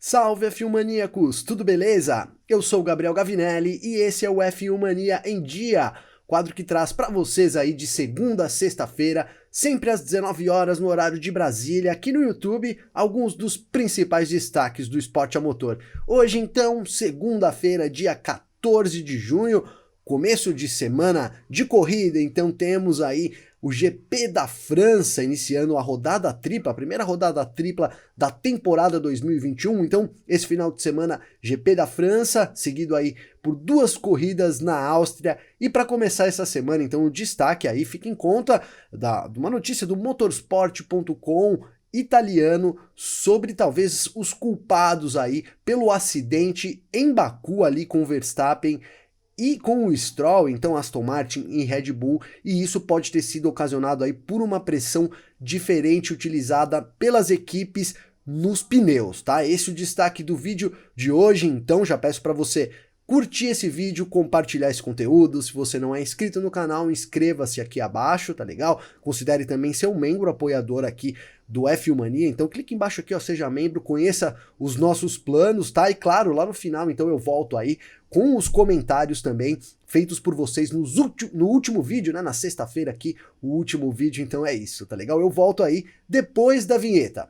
Salve F1 Maníacos, tudo beleza? Eu sou o Gabriel Gavinelli e esse é o F1 Mania em Dia, quadro que traz para vocês aí de segunda a sexta-feira, sempre às 19 horas no horário de Brasília, aqui no YouTube, alguns dos principais destaques do esporte a motor. Hoje então, segunda-feira, dia 14 de junho, começo de semana de corrida, então temos aí o GP da França iniciando a rodada tripla, a primeira rodada tripla da temporada 2021, então esse final de semana GP da França, seguido aí por duas corridas na Áustria, e para começar essa semana então o destaque aí fica em conta de uma notícia do motorsport.com italiano sobre talvez os culpados aí pelo acidente em Baku ali com o Verstappen e com o Stroll, então Aston Martin e Red Bull, e isso pode ter sido ocasionado aí por uma pressão diferente utilizada pelas equipes nos pneus, tá? Esse é o destaque do vídeo de hoje, então já peço para você curtir esse vídeo, compartilhar esse conteúdo. Se você não é inscrito no canal, inscreva-se aqui abaixo, tá legal? Considere também ser um membro apoiador aqui do F1 Mania, então clique embaixo aqui, ó, seja membro, conheça os nossos planos, tá? E claro, lá no final, então eu volto aí com os comentários também feitos por vocês no último vídeo, né? Na sexta-feira aqui, o último vídeo, então é isso, tá legal? Eu volto aí depois da vinheta.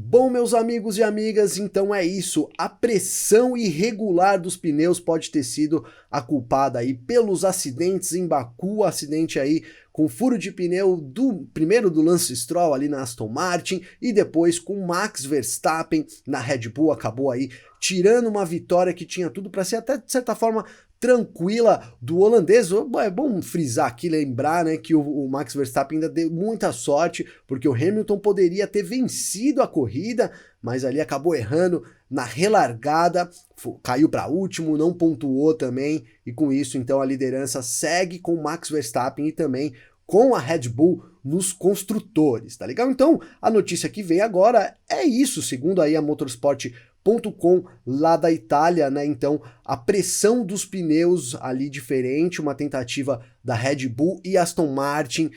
Bom, meus amigos e amigas, então é isso. A pressão irregular dos pneus pode ter sido a culpada aí pelos acidentes em Baku, acidente aí com furo de pneu primeiro do Lance Stroll ali na Aston Martin e depois com Max Verstappen na Red Bull, acabou aí tirando uma vitória que tinha tudo para ser até de certa forma tranquila do holandês. É bom frisar aqui, lembrar, né, que o Max Verstappen ainda deu muita sorte, porque o Hamilton poderia ter vencido a corrida, mas ali acabou errando na relargada, caiu para último, não pontuou também, e com isso então a liderança segue com o Max Verstappen e também com a Red Bull nos construtores, tá legal? Então a notícia que vem agora é isso, segundo aí a Motorsport.com lá da Itália, né? Então a pressão dos pneus ali diferente, uma tentativa da Red Bull e Aston Martin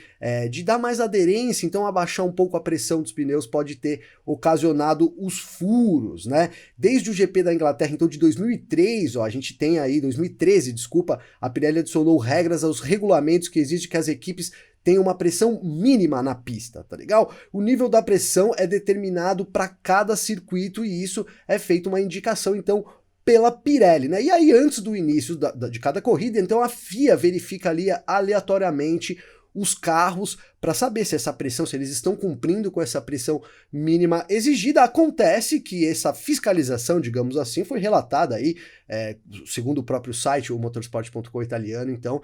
de dar mais aderência, então abaixar um pouco a pressão dos pneus pode ter ocasionado os furos, né? Desde o GP da Inglaterra, então de 2003, ó, a gente tem aí, 2013, desculpa, a Pirelli adicionou regras aos regulamentos que exigem que as equipes tem uma pressão mínima na pista, tá legal? O nível da pressão é determinado para cada circuito e isso é feito uma indicação, então, pela Pirelli, né? E aí, antes do início de cada corrida, então a FIA verifica ali aleatoriamente os carros para saber se essa pressão, se eles estão cumprindo com essa pressão mínima exigida. Acontece que essa fiscalização, digamos assim, foi relatada aí, segundo o próprio site, o motorsport.com italiano, então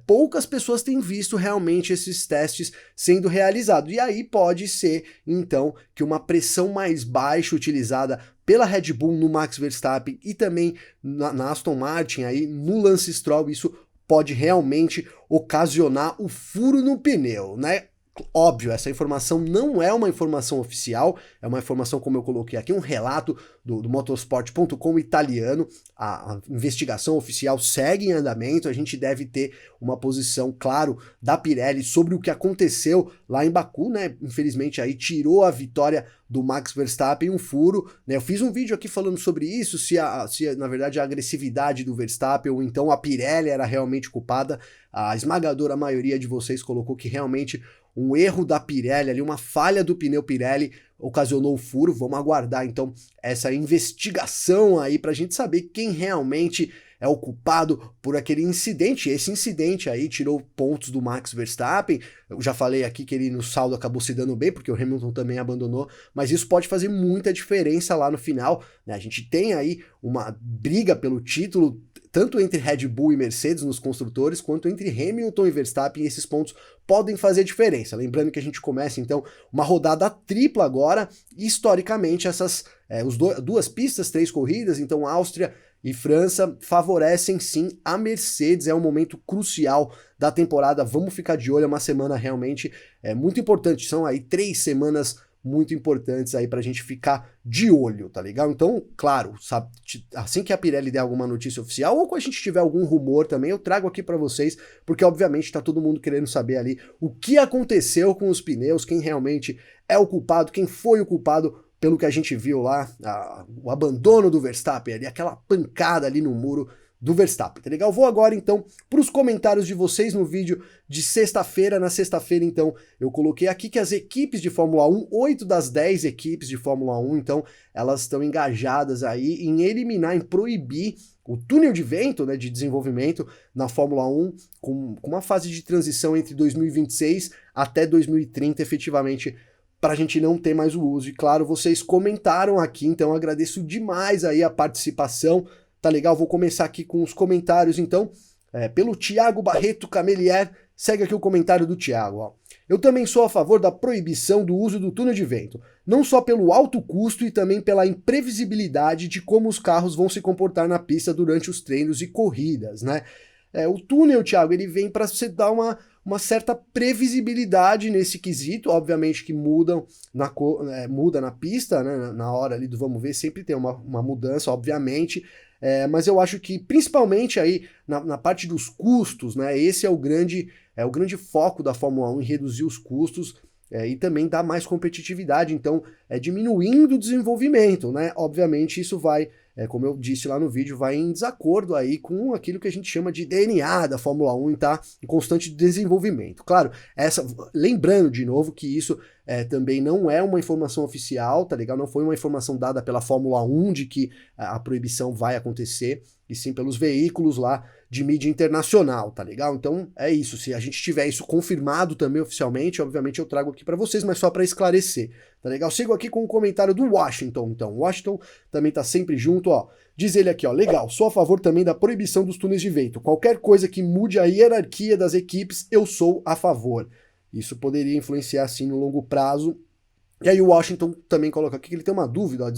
poucas pessoas têm visto realmente esses testes sendo realizados, e aí pode ser, então, que uma pressão mais baixa utilizada pela Red Bull no Max Verstappen e também na Aston Martin, aí, no Lance Stroll, isso pode realmente ocasionar o furo no pneu, né? Óbvio, essa informação não é uma informação oficial, é uma informação, como eu coloquei aqui, um relato do motorsport.com italiano. A investigação oficial segue em andamento, a gente deve ter uma posição, claro, da Pirelli sobre o que aconteceu lá em Baku, né? Infelizmente aí tirou a vitória do Max Verstappen, um furo, né? Eu fiz um vídeo aqui falando sobre isso, se na verdade a agressividade do Verstappen ou então a Pirelli era realmente culpada. A esmagadora maioria de vocês colocou que realmente um erro da Pirelli ali, uma falha do pneu Pirelli ocasionou o furo. Vamos aguardar então essa investigação aí pra gente saber quem realmente é o culpado por aquele incidente. Esse incidente aí tirou pontos do Max Verstappen. Eu já falei aqui que ele no saldo acabou se dando bem, porque o Hamilton também abandonou, mas isso pode fazer muita diferença lá no final, né? A gente tem aí uma briga pelo título, tanto entre Red Bull e Mercedes nos construtores, quanto entre Hamilton e Verstappen, e esses pontos podem fazer diferença. Lembrando que a gente começa, então, uma rodada tripla agora, e historicamente essas duas pistas, 3 corridas, então Áustria e França, favorecem sim a Mercedes. É um momento crucial da temporada, vamos ficar de olho, é uma semana realmente muito importante, são aí 3 semanas muito importantes aí pra gente ficar de olho, tá legal? Então, claro, sabe, assim que a Pirelli der alguma notícia oficial, ou quando a gente tiver algum rumor também, eu trago aqui pra vocês, porque obviamente tá todo mundo querendo saber ali o que aconteceu com os pneus, quem realmente é o culpado, quem foi o culpado pelo que a gente viu lá, o abandono do Verstappen ali, aquela pancada ali no muro do Verstappen, tá legal? Vou agora então para os comentários de vocês no vídeo de sexta-feira. Na sexta-feira, então, eu coloquei aqui que as equipes de Fórmula 1, 8 das 10 equipes de Fórmula 1, então, elas estão engajadas aí em eliminar, em proibir o túnel de vento, né, de desenvolvimento na Fórmula 1, com uma fase de transição entre 2026 até 2030, efetivamente, para a gente não ter mais o uso. E claro, vocês comentaram aqui, então agradeço demais aí a participação. Tá legal? Vou começar aqui com os comentários, então, pelo Thiago Barreto Camelier. Segue aqui o comentário do Thiago, ó. Eu também sou a favor da proibição do uso do túnel de vento, não só pelo alto custo e também pela imprevisibilidade de como os carros vão se comportar na pista durante os treinos e corridas, né? O túnel, Thiago, ele vem para você dar uma certa previsibilidade nesse quesito, obviamente que muda na pista, né, na hora ali do vamos ver, sempre tem uma mudança, obviamente, mas eu acho que principalmente aí na parte dos custos, né, esse é o grande foco da Fórmula 1, em reduzir os custos e também dar mais competitividade, então diminuindo o desenvolvimento, né, obviamente isso vai, como eu disse lá no vídeo, vai em desacordo aí com aquilo que a gente chama de DNA da Fórmula 1, tá? Em constante desenvolvimento. Claro, lembrando de novo que isso também não é uma informação oficial, tá legal? Não foi uma informação dada pela Fórmula 1 de que a proibição vai acontecer, e sim pelos veículos lá de mídia internacional, tá legal? Então é isso, se a gente tiver isso confirmado também oficialmente, obviamente eu trago aqui para vocês, mas só para esclarecer, tá legal? Sigo aqui com o comentário do Washington, então, o Washington também tá sempre junto, ó, diz ele aqui, ó, legal, sou a favor também da proibição dos túneis de vento, qualquer coisa que mude a hierarquia das equipes, eu sou a favor. Isso poderia influenciar, sim, no longo prazo. E aí o Washington também coloca aqui que ele tem uma dúvida, ó,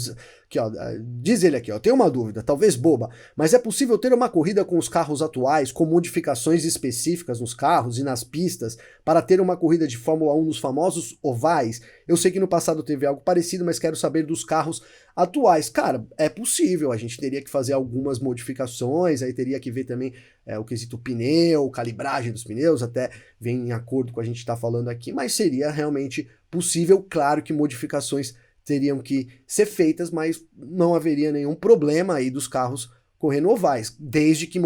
diz ele aqui, ó, tem uma dúvida, talvez boba, mas é possível ter uma corrida com os carros atuais, com modificações específicas nos carros e nas pistas, para ter uma corrida de Fórmula 1 nos famosos ovais? Eu sei que no passado teve algo parecido, mas quero saber dos carros atuais. Cara, é possível, a gente teria que fazer algumas modificações, aí teria que ver também o quesito pneu, calibragem dos pneus, até vem em acordo com o que a gente está falando aqui, mas seria realmente possível, claro que modificações teriam que ser feitas, mas não haveria nenhum problema aí dos carros correndo ovais, desde que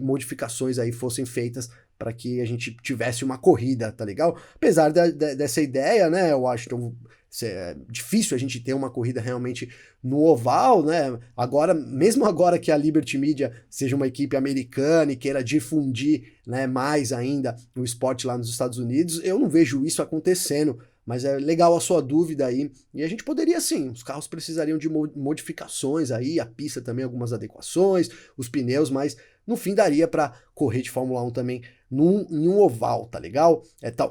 modificações aí fossem feitas para que a gente tivesse uma corrida, tá legal? Apesar dessa ideia, né, eu acho que é difícil a gente ter uma corrida realmente no oval, né? Agora, mesmo agora que a Liberty Media seja uma equipe americana e queira difundir, né, mais ainda o esporte lá nos Estados Unidos, eu não vejo isso acontecendo. Mas é legal a sua dúvida aí, e a gente poderia sim, os carros precisariam de modificações aí, a pista também algumas adequações, os pneus, mas no fim daria para correr de Fórmula 1 também em um oval, tá legal?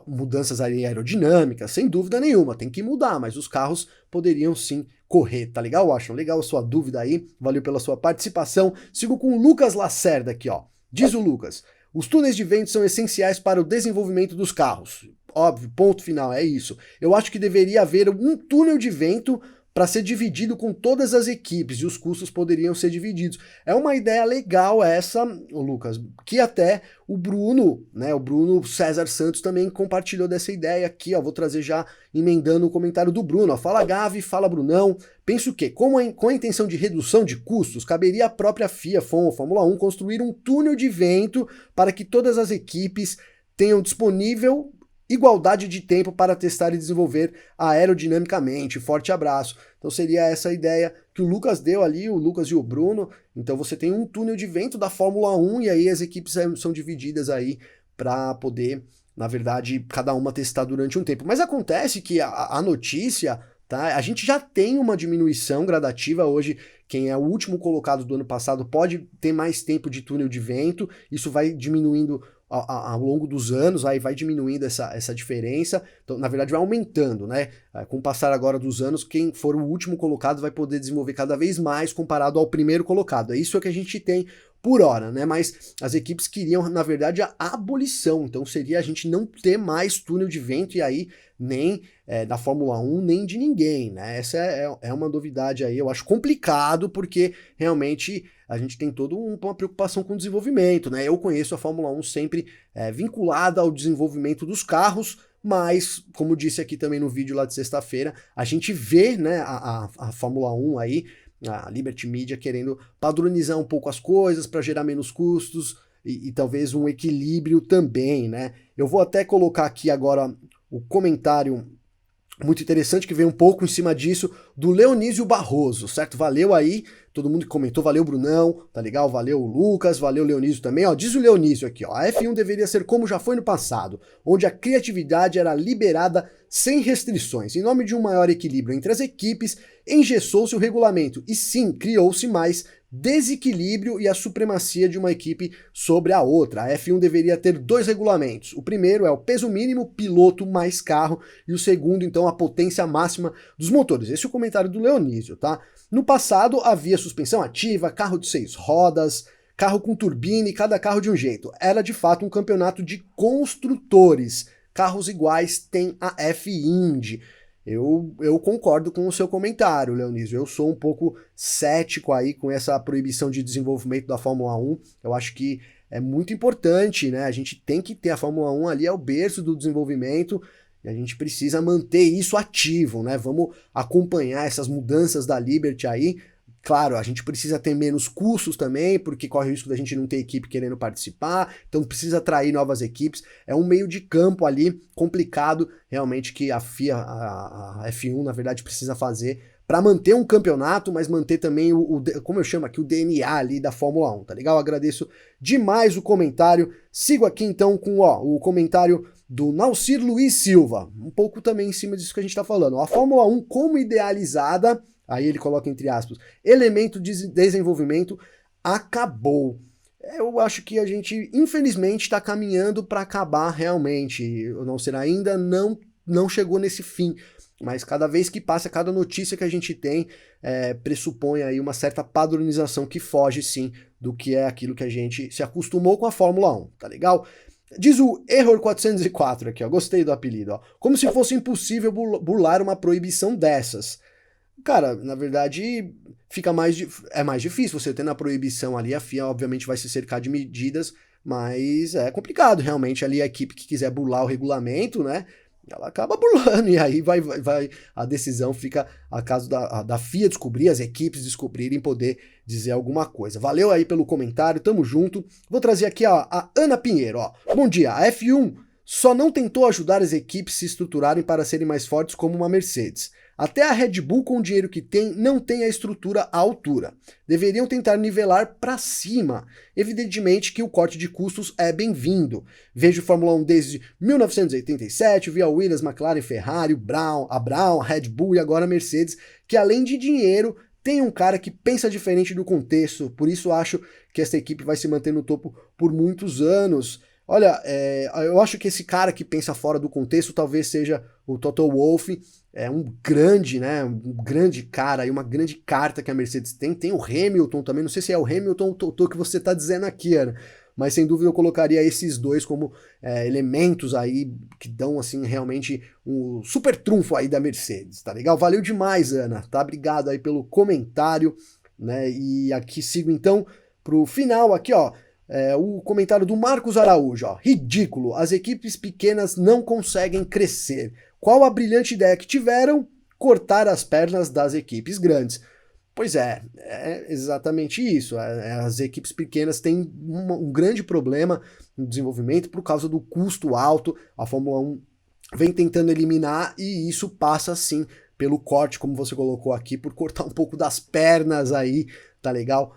Mudanças aerodinâmicas, sem dúvida nenhuma, tem que mudar, mas os carros poderiam sim correr, tá legal, Washington? Legal a sua dúvida aí, valeu pela sua participação. Sigo com o Lucas Lacerda aqui, ó. Diz o Lucas: os túneis de vento são essenciais para o desenvolvimento dos carros. Óbvio, ponto final, é isso. Eu acho que deveria haver um túnel de vento para ser dividido com todas as equipes e os custos poderiam ser divididos. É uma ideia legal essa, Lucas, que até o Bruno, né, o Bruno César Santos também compartilhou dessa ideia aqui, ó, vou trazer já emendando o comentário do Bruno, ó, fala Gavi, fala Brunão, penso que, com a intenção de redução de custos, caberia à própria FIA, Fórmula 1, construir um túnel de vento para que todas as equipes tenham disponível igualdade de tempo para testar e desenvolver aerodinamicamente. Forte abraço. Então seria essa a ideia que o Lucas deu ali, o Lucas e o Bruno. Então você tem um túnel de vento da Fórmula 1 e aí as equipes são divididas aí para poder, na verdade, cada uma testar durante um tempo. Mas acontece que a notícia, tá? A gente já tem uma diminuição gradativa hoje. Quem é o último colocado do ano passado pode ter mais tempo de túnel de vento. Isso vai diminuindo ao longo dos anos, aí vai diminuindo essa diferença, então na verdade vai aumentando, né? Com o passar agora dos anos, quem for o último colocado vai poder desenvolver cada vez mais comparado ao primeiro colocado. É isso que a gente tem por hora, né? Mas as equipes queriam, na verdade, a abolição, então seria a gente não ter mais túnel de vento e aí nem da Fórmula 1, nem de ninguém, né? Essa é uma novidade aí, eu acho complicado, porque realmente a gente tem toda uma preocupação com o desenvolvimento, né? Eu conheço a Fórmula 1 sempre vinculada ao desenvolvimento dos carros, mas, como disse aqui também no vídeo lá de sexta-feira, a gente vê, né, a Fórmula 1 aí, a Liberty Media querendo padronizar um pouco as coisas para gerar menos custos e talvez um equilíbrio também, né? Eu vou até colocar aqui agora o comentário muito interessante que veio um pouco em cima disso, do Leonísio Barroso, certo? Valeu aí, todo mundo que comentou, valeu Brunão, tá legal? Valeu Lucas, valeu Leonísio também, ó, diz o Leonísio aqui, ó, a F1 deveria ser como já foi no passado, onde a criatividade era liberada sem restrições. Em nome de um maior equilíbrio entre as equipes, engessou-se o regulamento e sim, criou-se mais desequilíbrio e a supremacia de uma equipe sobre a outra. A F1 deveria ter 2 regulamentos. O primeiro é o peso mínimo, piloto mais carro, e o segundo, então, a potência máxima dos motores. Esse é o comentário do Leonísio, tá? No passado havia suspensão ativa, carro de 6 rodas, carro com turbina e cada carro de um jeito. Era de fato um campeonato de construtores. Carros iguais tem a F-Indy. Eu concordo com o seu comentário, Leonísio. Eu sou um pouco cético aí com essa proibição de desenvolvimento da Fórmula 1. Eu acho que é muito importante, né? A gente tem que ter a Fórmula 1 ali, é o berço do desenvolvimento, e a gente precisa manter isso ativo, né? Vamos acompanhar essas mudanças da Liberty aí. Claro, a gente precisa ter menos custos também, porque corre o risco da gente não ter equipe querendo participar, então precisa atrair novas equipes. É um meio de campo ali complicado, realmente, que a FIA, a F1, na verdade, precisa fazer para manter um campeonato, mas manter também como eu chamo aqui, o DNA ali da Fórmula 1, tá legal? Agradeço demais o comentário. Sigo aqui então com o comentário do Naucir Luiz Silva, um pouco também em cima disso que a gente tá falando. A Fórmula 1 como idealizada, aí ele coloca entre aspas, elemento de desenvolvimento, acabou. Eu acho que a gente, infelizmente, está caminhando para acabar realmente. O Não Será ainda não chegou nesse fim. Mas cada vez que passa, cada notícia que a gente tem pressupõe aí uma certa padronização que foge, sim, do que é aquilo que a gente se acostumou com a Fórmula 1, tá legal? Diz o Error 404 aqui, ó, gostei do apelido, ó. Como se fosse impossível burlar uma proibição dessas. Cara, na verdade, é mais difícil você ter na proibição ali, a FIA obviamente vai se cercar de medidas, mas é complicado realmente ali a equipe que quiser burlar o regulamento, né, ela acaba burlando, e aí a decisão fica a caso da FIA descobrir, as equipes descobrirem, poder dizer alguma coisa. Valeu aí pelo comentário, tamo junto. Vou trazer aqui ó, a Ana Pinheiro, ó. Bom dia, a F1 só não tentou ajudar as equipes se estruturarem para serem mais fortes como uma Mercedes. Até a Red Bull, com o dinheiro que tem, não tem a estrutura à altura. Deveriam tentar nivelar para cima. Evidentemente que o corte de custos é bem-vindo. Vejo Fórmula 1 desde 1987, vi a Williams, McLaren, Ferrari, a Brown, a Red Bull e agora a Mercedes, que além de dinheiro, tem um cara que pensa diferente do contexto. Por isso acho que essa equipe vai se manter no topo por muitos anos. Olha, eu acho que esse cara que pensa fora do contexto talvez seja o Toto Wolff, é um grande, né, um grande cara e uma grande carta que a Mercedes tem. Tem o Hamilton também, não sei se é o Hamilton ou o Toto que você está dizendo aqui, Ana, mas sem dúvida eu colocaria esses dois como elementos aí que dão, assim, realmente um super trunfo aí da Mercedes, tá legal? Valeu demais, Ana, tá? Obrigado aí pelo comentário, né, e aqui sigo então pro final aqui, ó. O comentário do Marcos Araújo, ó. Ridículo, as equipes pequenas não conseguem crescer. Qual a brilhante ideia que tiveram? Cortar as pernas das equipes grandes. Pois é exatamente isso. As equipes pequenas têm um grande problema no desenvolvimento por causa do custo alto. A Fórmula 1 vem tentando eliminar e isso passa sim pelo corte, como você colocou aqui, por cortar um pouco das pernas aí, tá legal?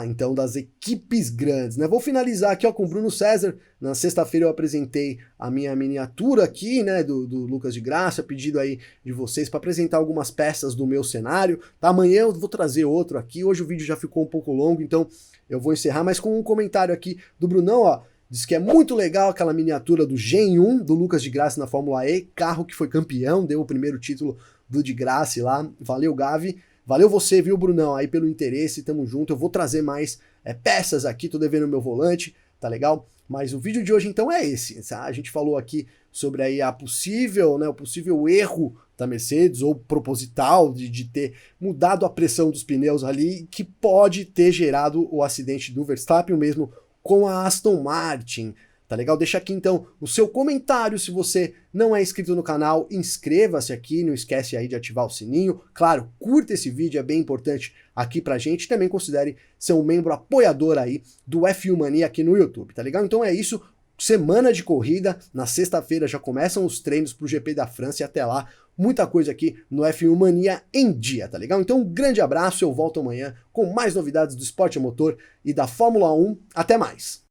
Então, das equipes grandes, né? Vou finalizar aqui, ó, com o Bruno César. Na sexta-feira eu apresentei a minha miniatura aqui, né, do Lucas de Graça, pedido aí de vocês para apresentar algumas peças do meu cenário, tá? Amanhã eu vou trazer outro aqui, hoje o vídeo já ficou um pouco longo, então eu vou encerrar, mas com um comentário aqui do Brunão, ó, diz que é muito legal aquela miniatura do Gen 1 do Lucas de Graça na Fórmula E, carro que foi campeão, deu o primeiro título do de Graça lá, valeu Gavi. Valeu você, viu, Brunão, aí pelo interesse, tamo junto. Eu vou trazer mais peças aqui, tô devendo meu volante, tá legal? Mas o vídeo de hoje, então, é esse. Tá? A gente falou aqui sobre aí o possível erro da Mercedes, ou proposital, de ter mudado a pressão dos pneus ali, que pode ter gerado o acidente do Verstappen, mesmo com a Aston Martin. tá legal? Deixa aqui então o seu comentário, se você não é inscrito no canal, inscreva-se aqui, não esquece aí de ativar o sininho, claro, curta esse vídeo, é bem importante aqui pra gente, também considere ser um membro apoiador aí do F1 Mania aqui no YouTube, tá legal? Então é isso, semana de corrida, na sexta-feira já começam os treinos pro GP da França e até lá, muita coisa aqui no F1 Mania em dia, tá legal? Então um grande abraço, eu volto amanhã com mais novidades do esporte a motor e da Fórmula 1, até mais!